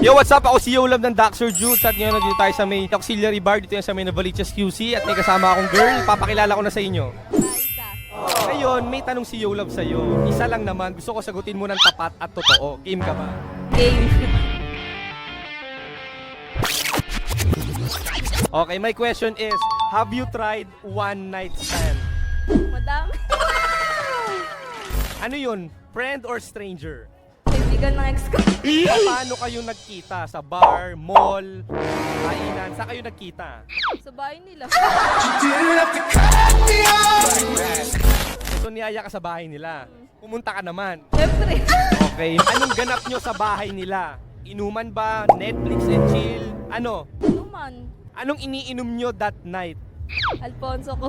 Yo, what's up? Ako si Yolab ng Daxer Jules at ngayon nandito tayo sa may auxiliary bar dito yan sa may Novaliches QC at may kasama akong girl. Papakilala ko na sa inyo. Isa. Ngayon, may tanong si Yolab sa'yo. Isa lang naman, gusto ko sagutin mo ng tapat at totoo. Game ka ba? Game. Okay, my question is, have you tried one night stand? Madami. Ano yun? Friend or stranger? Kaibigan ng ex ko. Paano kayo nagkita? Sa bar, mall, kainan? Saan kayo nagkita? Sa bahay nila. So niyaya ka sa bahay nila. Pumunta ka naman. Siyempre. Okay. Anong ganap nyo sa bahay nila? Inuman ba? Netflix and chill? Ano? Naman. Anong iniinom nyo that night? Alfonso ko.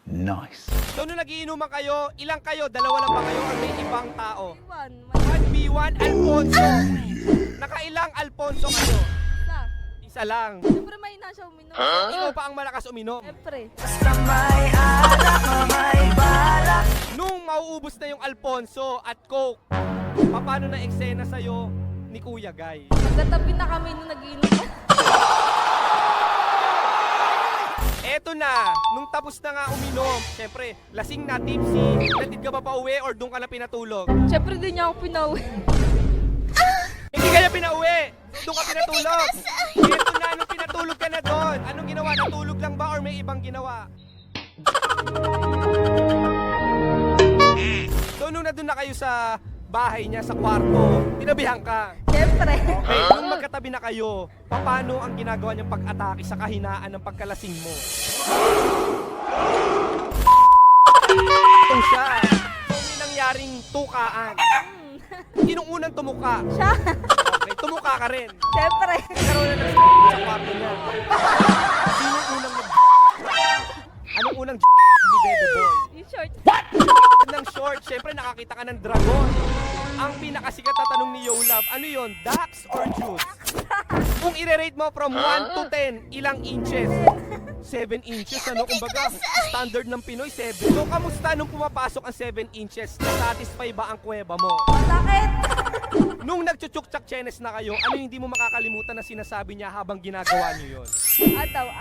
Nice. So nung nagiinuman kayo, ilang kayo? Dalawa lang ba kayo or may ibang tao? Iwan. 1v1 Alfonso. Nakailang Alfonso kayo? Isa. Isa lang. Siyempre may na siya uminom. Ikaw pa ang malakas uminom. Siyempre. Nung mauubos na yung Alfonso at Coke, paano na eksena sa'yo ni Kuya Guy? Magkatabi na kami nung nag-iinom. Eto na, nung tapos na nga uminom, syempre, lasing na, tipsy, natid ka ba pa uwi or doon ka na pinatulog? Siyempre din niya ako pinauwi. Hindi ka na pinauwi, doon ka pinatulog. Eto na, nung pinatulog ka na doon, anong ginawa? Natulog lang ba or may ibang ginawa? So nung nandun na kayo sa bahay niya, sa kwarto, tinabihan ka. Siyempre. Okay, nung magkatabi na kayo, paano ang ginagawa niyang pag-atake sa kahinaan ng pagkalasing mo? Ito siya. So may nangyaring tukaan. Sinong unang tumuka? Siya. Okay, tumuka ka rin. Siyempre. Nagkaroon na ng sa kwarto niya. Sinong unang Anong unang ni Bebe Boy? Yung short. Ng short, syempre nakakita ka ng dragon. Ang pinakasikat na tanong ni Yolab, ano yon? Dax or Juice? Kung i-rate mo from 1 to 10, ilang inches? 7 inches, ano? Kumbaga, standard ng Pinoy, 7. So, kamusta nung pumapasok ang 7 inches? Nasatisfy ba ang kuweba mo? Masakit. Nung nagchuchuk-chak chenes na kayo, ano yung hindi mo makakalimutan na sinasabi niya habang ginagawa niyo yon? Ataw.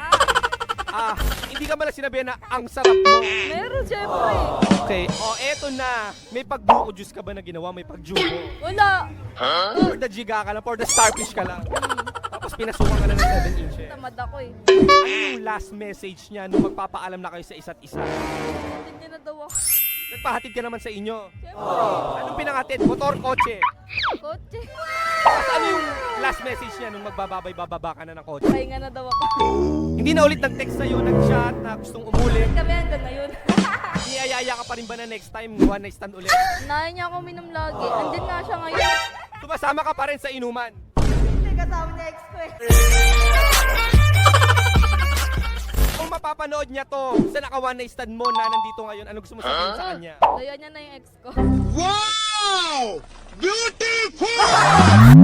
Hindi ka ba sinabi na ang sarap mo? Meron siyempre. Okay, eto na. May pagbuko juice ka ba na ginawa? May pagjuko? Wala. For the jiga ka lang, for the starfish ka lang. Tapos pinasukan ka na ng 7 inches. Tamad ako eh. Ano yung last message niya nung magpapaalam na kayo sa isa't isa? Hindi na daw ako. Nagpahatid ka naman sa inyo. Siyempre. Anong pinangatid? Motor, kotse? Kotse. Tapos ano yung last message niya nung magbababay-bababa ka na ng kotse? Pahinga na daw ako. Hindi na ulit nag-text sa'yo, nag-chat na gustong umulit. Kami hanggang ngayon. Niyayaya ka pa rin ba na next time, one night stand ulit? Naya niya ako minom lagi. Andyan nga siya ngayon. Sumasama ka pa rin sa inuman. Hindi kasama niya ex ko eh. Kung mapapanood niya to sa naka one night stand mo na nandito ngayon, ano gusto mo sabihin sa kanya? Layo niya na yung ex ko. Wow! Beautiful!